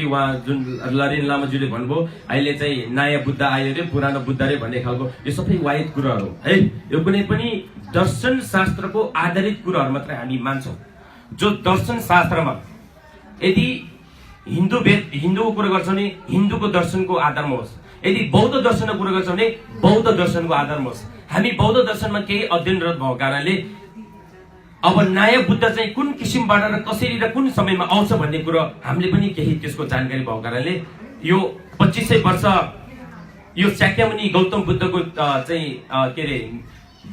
उहाँ जुन लरेन लामाज्यूले भन्नुभयो अहिले चाहिँ नयाँ बुद्ध आयो रे पुरानो बुद्ध रे भन्ने खालको यो सबै वाहित कुराहरू है। यो कुनै पनि दर्शन शास्त्रको आधारित कुराहरू मात्रै हामी मान्छौँ। जो दर्शन शास्त्रमा यदि हिन्दूको कुरा गर्छौँ भने हिन्दूको दर्शनको आधारमा होस्, यदि बौद्ध दर्शनको कुरा गर्छौँ भने बौद्ध दर्शनको आधारमा होस्। हामी बौद्ध दर्शनमा केही अध्ययनरत भएको कारणले अब नयाँ बुद्ध चाहिँ कुन किसिमबाट र कसरी र कुन समयमा आउँछ भन्ने कुरो हामीले पनि केही त्यसको जानकारी भएको कारणले यो 2500 वर्ष यो शाक्यमुनि गौतम बुद्धको चाहिँ के अरे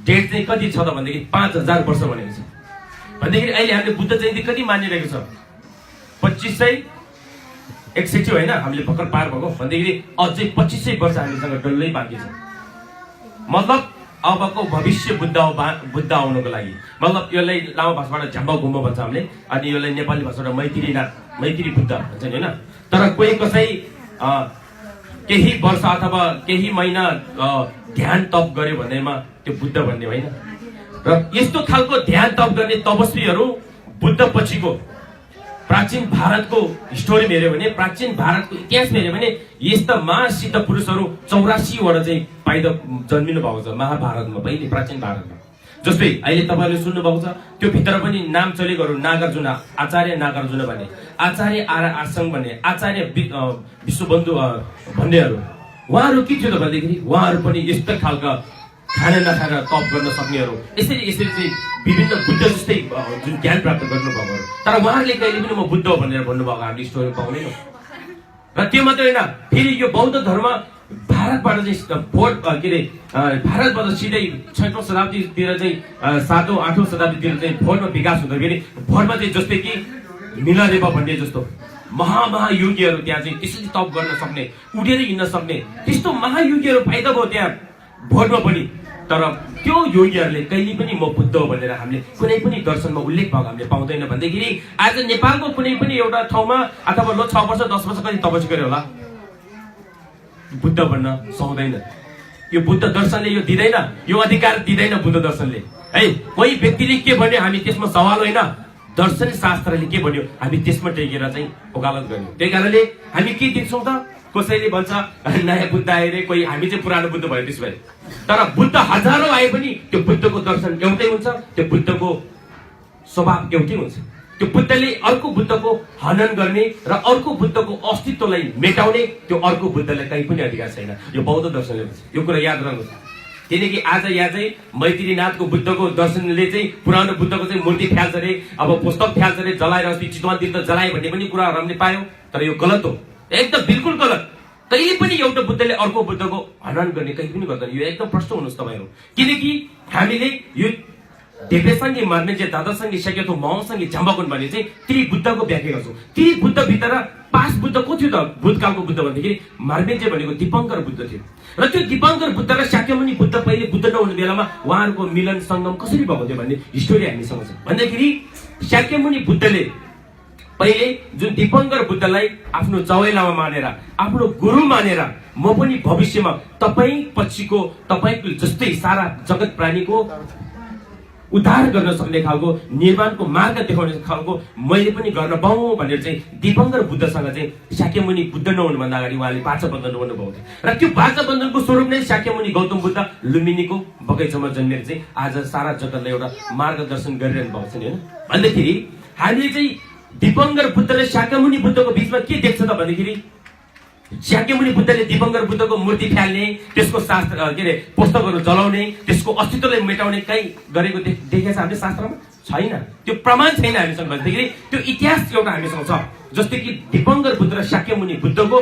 डेट चाहिँ कति छ त भन्दाखेरि 5000 वर्ष भनेको छ। भन्दाखेरि अहिले हामीले बुद्ध जयन्ती कति मानिरहेको छ? 2561 होइन, हामीले भर्खर पार भएको भन्दाखेरि अझै 2500 वर्ष हामीसँग डल्लै बाँकी छ। मतलब अबको भविष्य बुद्ध आउनको लागि, मतलब यसलाई लामा भाषाबाट झ्याम्बा गुम्बा भन्छ हामीले, अनि यसलाई नेपाली भाषाबाट मैत्री बुद्ध भन्छ नि होइन। तर कोही कसै केही वर्ष अथवा केही महिना ध्यान तप गर्यो भन्दैमा त्यो बुद्ध भन्ने होइन। र यस्तो खालको ध्यान तप गर्ने तपस्वीहरू बुद्ध पछिको प्राचीन भारतको हिस्टोरी हेर्यो भने, प्राचीन भारतको इतिहास हेर्यो भने यस्ता महासिद्ध पुरुषहरू 84 वटा चाहिँ पाइदा जन्मिनु भएको छ महाभारतमा, पहिले प्राचीन भारतमा। जस्तै अहिले तपाईँले सुन्नु भएको छ त्यो भित्र पनि नाम चलेकोहरू नागार्जुन, आचार्य नागार्जुन भन्ने, आचार्य आसङ भन्ने, आचार्य विश्वबन्धु भन्नेहरू, उहाँहरू के थियो त भन्दाखेरि उहाँहरू पनि यस्तो खालका खाना नखाएर तप गर्न सक्नेहरू, यसरी चाहिँ विभिन्न बुद्ध जस्तै जुन ज्ञान प्राप्त गर्नुभएको। तर उहाँहरूले कहिले पनि म बुद्ध भनेर भन्नुभएको हामीले स्टोरी पाउँदैनौँ। र त्यो मात्रै होइन, फेरि यो बौद्ध धर्म भारतबाट चाहिँ भारतबाट सिधै 6औं शताब्दीतिर चाहिँ 7औं 8औं शताब्दीतिर चाहिँ भोटमा विकास हुँदाखेरि भोटमा चाहिँ जस्तै कि मिलारेबा भन्ने जस्तो महायोगीहरू त्यहाँ चाहिँ त्यसरी तप गर्न सक्ने, उठेर हिँड्न सक्ने त्यस्तो महायोगीहरू फाइदा भयो त्यहाँ भोटमा पनि। तर त्यो योगीहरूले कहिले पनि म बुद्ध भनेर हामीले कुनै पनि दर्शनमा उल्लेख भएको हामीले पाउँदैन। भन्दाखेरि आज नेपालको कुनै पनि एउटा ठाउँमा अथवा 6 वर्ष 10 वर्ष कति तपस्या गर्यो होला, बुद्ध भन्न सक्दैन। यो बुद्ध दर्शनले यो दिँदैन, यो अधिकार दिँदैन बुद्ध दर्शनले है। कोही व्यक्तिले के भन्यो हामी त्यसमा सवाल होइन, दर्शन शास्त्रले के भन्यो हामी त्यसमा टेकेर चाहिँ वकालत गर्यो। त्यही कारणले हामी के देख्छौँ त, कसैले भन्छ नयाँ बुद्ध आए रे, कोही हामी चाहिँ पुरानो बुद्ध भयो त्यसो भए। तर बुद्ध हजारौं आए पनि त्यो बुद्धको दर्शन एउटै हुन्छ, त्यो बुद्धको स्वभाव एउटै हुन्छ। त्यो बुद्धले अर्को बुद्धको हनन गर्ने र अर्को बुद्धको अस्तित्वलाई मेटाउने त्यो अर्को बुद्धलाई कहीँ पनि अधिकार छैन। यो बौद्ध दर्शनले भन्छ, यो कुरा याद राख्नुहोस्। किनकि आज यहाँ चाहिँ मैत्रीनाथको बुद्धको दर्शनले चाहिँ पुरानो बुद्धको चाहिँ मूर्ति फ्याल्छ रे, अब पुस्तक फ्याल्छ रे, जलाएर अस्ति चितवन तीर्थ जलाए भन्ने पनि कुराहरू हामीले पायौँ। तर यो गलत हो, एकदम बिल्कुल गलत। कहिले पनि एउटा बुद्धले अर्को बुद्धको हनन गर्ने कहिले पनि गर्दैन। यो एकदम प्रश्न हुनुहोस् तपाईँहरू। किनकि हामीले यो देवेसँगै मार्मेन्जे दादासँगै सकेतो माओसँगै झम्बाकुन भने चाहिँ त्रिबुद्धको व्याख्या गर्छौँ। त्रिबुद्धभित्र 5 बुद्ध को थियो त भूतकालको बुद्ध भन्दाखेरि मार्मेन्जे भनेको दीपङ्कर बुद्ध थियो। र त्यो दीपङ्कर बुद्ध र शाक्यमुनि बुद्ध पहिले बुद्ध नहुने बेलामा उहाँहरूको मिलन सङ्गम कसरी भएको थियो भन्ने हिस्टोरी हामीसँग छ। भन्दाखेरि शाक्यमुनि बुद्धले पहिले जुन दीपङ्कर बुद्धलाई आफ्नो चौलामा मानेर, आफ्नो गुरु मानेर म पनि भविष्यमा तपाईँ पछिको तपाईँको जस्तै सारा जगत प्राणीको उद्धार गर्न सक्ने खालको निर्माणको मार्ग देखाउने खालको मैले पनि गर्न पाऊँ भनेर चाहिँ दीपङ्कर बुद्धसँग चाहिँ शाक्यमुनि बुद्ध नहुनुभन्दा अगाडि उहाँले वाचा बन्धन गर्नुभएको थियो। र त्यो वाचा बन्धनको स्वरूप नै शाक्यमुनि गौतम बुद्ध लुम्बिनीको बगैँचामा जन्मेर चाहिँ आज सारा जगतलाई एउटा मार्गदर्शन गरिरहनु भएको छ नि होइन। भन्दाखेरि हामीले चाहिँ दीपङ्कर बुद्ध र शाक्यमुनि बुद्धको बिचमा के देख्छ त भन्दाखेरि शाक्यमुनि बुद्धले दीपङ्कर बुद्धको मूर्ति फ्याल्ने, त्यसको शास्त्र के अरे पुस्तकहरू जलाउने, त्यसको अस्तित्वलाई मेटाउने कहीँ गरेको देखेको छ हामीले शास्त्रमा? छैन, त्यो प्रमाण छैन हामीसँग। भन्दाखेरि त्यो इतिहास एउटा हामीसँग छ। जस्तै कि दीपङ्कर बुद्ध र शाक्यमुनि बुद्धको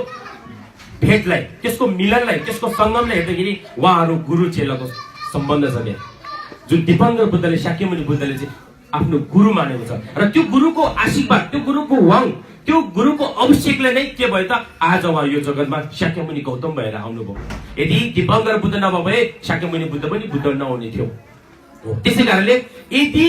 भेटलाई, त्यसको मिलनलाई, त्यसको सङ्गमलाई हेर्दाखेरि उहाँहरू गुरु चेलाको सम्बन्ध छ क्या। जुन दीपङ्कर बुद्धले शाक्यमुनि बुद्धले चाहिँ आफ्नो गुरु मानेको छ र त्यो गुरुको आशीर्वाद, त्यो गुरुको वाङ, त्यो गुरुको अभिषेकले नै के भयो त आज उहाँ यो जगतमा शाक्यमुनि गौतम भएर आउनुभयो। यदि दीपङ्कर बुद्ध नभए भए शाक्यमुनि बुद्ध पनि बुद्ध नहुने थियो। त्यसै कारणले यदि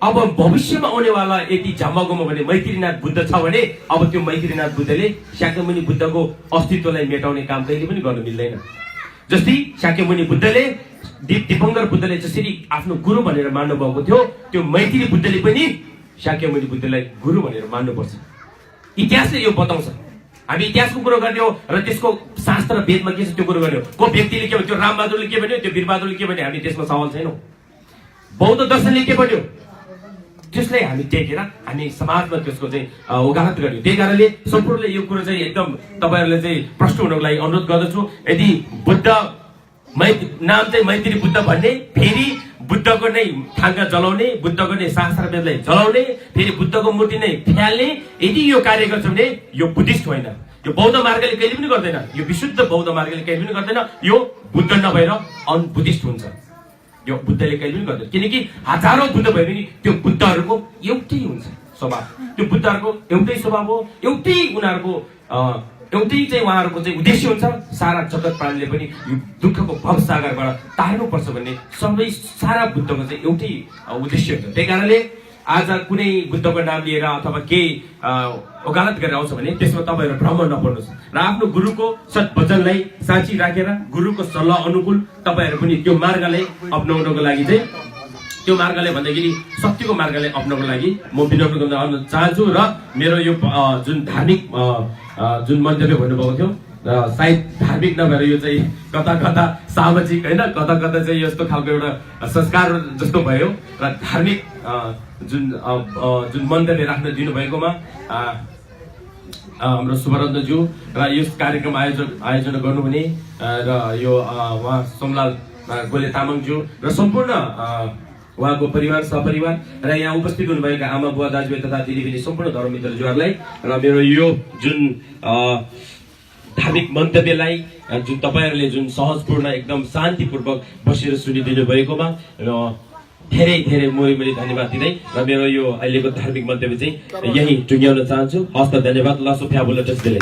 अब भविष्यमा आउनेवाला यदि झम्बागोमा भने मैत्रीनाथ बुद्ध छ भने अब त्यो मैत्रीनाथ बुद्धले शाक्यमुनि बुद्धको अस्तित्वलाई मेटाउने काम कहिले पनि गर्न मिल्दैन। जस्तै शाक्यमुनि बुद्धले दीपङ्कर बुद्धले जसरी आफ्नो गुरु भनेर मान्नु भएको थियो, त्यो मैत्री बुद्धले पनि शाक्यमुनि बुद्धलाई गुरु भनेर मान्नुपर्छ। इतिहासले यो बताउँछ। हामी इतिहासको कुरो गर्ने हो र त्यसको शास्त्र वेदमा के छ त्यो कुरो गर्ने हो। को व्यक्तिले के भन्यो, त्यो रामबहादुरले के भन्यो, त्यो वीरबहादुरले के भन्यो, हामी त्यसमा सवाल छैनौँ। बौद्ध दर्शनले के भन्यो त्यसलाई हामी टेकेर हामी समाजमा त्यसको चाहिँ वकालत गर्यौँ। त्यही कारणले सम्पूर्णले यो कुरो चाहिँ एकदम तपाईँहरूले चाहिँ प्रश्न हुनको लागि अनुरोध गर्दछु। यदि बुद्ध नाम चाहिँ मैत्री बुद्ध भन्ने, फेरि बुद्धको नै थाङ्का जलाउने, बुद्धको नै शास्त्र वेदलाई जलाउने, फेरि बुद्धको मूर्ति नै फ्याल्ने, यदि यो कार्य गर्छ भने यो बुद्धिस्ट होइन। यो बौद्ध मार्गले कहिले पनि गर्दैन, यो विशुद्ध बौद्ध मार्गले कहिले पनि गर्दैन। यो बुद्ध नभएर अनबुद्धिस्ट हुन्छ। यो बुद्धले कहिले पनि गर्दैन, किनकि हजारौं बुद्ध भए पनि त्यो बुद्धहरूको एउटै हुन्छ स्वभाव। त्यो बुद्धहरूको एउटै स्वभाव हो, एउटै उनीहरूको एउटै चाहिँ उहाँहरूको चाहिँ उद्देश्य हुन्छ। सारा जगत प्राणीले पनि यो दुःखको भवसागरबाट तार्नुपर्छ भन्ने सबै सारा बुद्धको चाहिँ एउटै उद्देश्य हुन्छ। त्यही कारणले आज कुनै बुद्धको नाम लिएर अथवा केही वकालत गरेर आउँछ भने त्यसमा तपाईँहरू भ्रम नपर्नुहोस् र आफ्नो गुरुको सद्वचनलाई साँची राखेर गुरुको सल्लाह अनुकूल तपाईँहरू पनि त्यो मार्गलाई अप्नाउनको लागि चाहिँ, त्यो मार्गले भन्दाखेरि सत्यको मार्गलाई अप्नाउनको लागि म विनम्र गर्न चाहन्छु। र मेरो यो जुन धार्मिक जुन मन्तव्य भन्नुभएको थियो, सायद धार्मिक नभएर यो चाहिँ कता कता सामाजिक होइन, कता कता चाहिँ यस्तो खालको एउटा संस्कार जस्तो भयो र धार्मिक जुन मन्तव्य राख्न दिनुभएकोमा हाम्रो सुभरत्नज्यू र यस कार्यक्रम आयोजना गर्नुहुने र यो उहाँ सोमलाल गोले तामाङज्यू र सम्पूर्ण उहाँको परिवार सपरिवार र यहाँ उपस्थित हुनुभएका आमा बुवा दाजुभाइ तथा दिदीबहिनी सम्पूर्ण धर्ममित्रज्यूहरूलाई र मेरो यो जुन धार्मिक मन्तव्यलाई जुन तपाईँहरूले जुन सहजपूर्ण एकदम शान्तिपूर्वक बसेर सुनिदिनु भएकोमा धेरै धेरै मैले धन्यवाद दिँदै र मेरो यो अहिलेको धार्मिक मन्तव्य चाहिँ यही टुङ्ग्याउन चाहन्छु। हस्त धन्यवाद। ल सुफ्या बोल्न त्यसले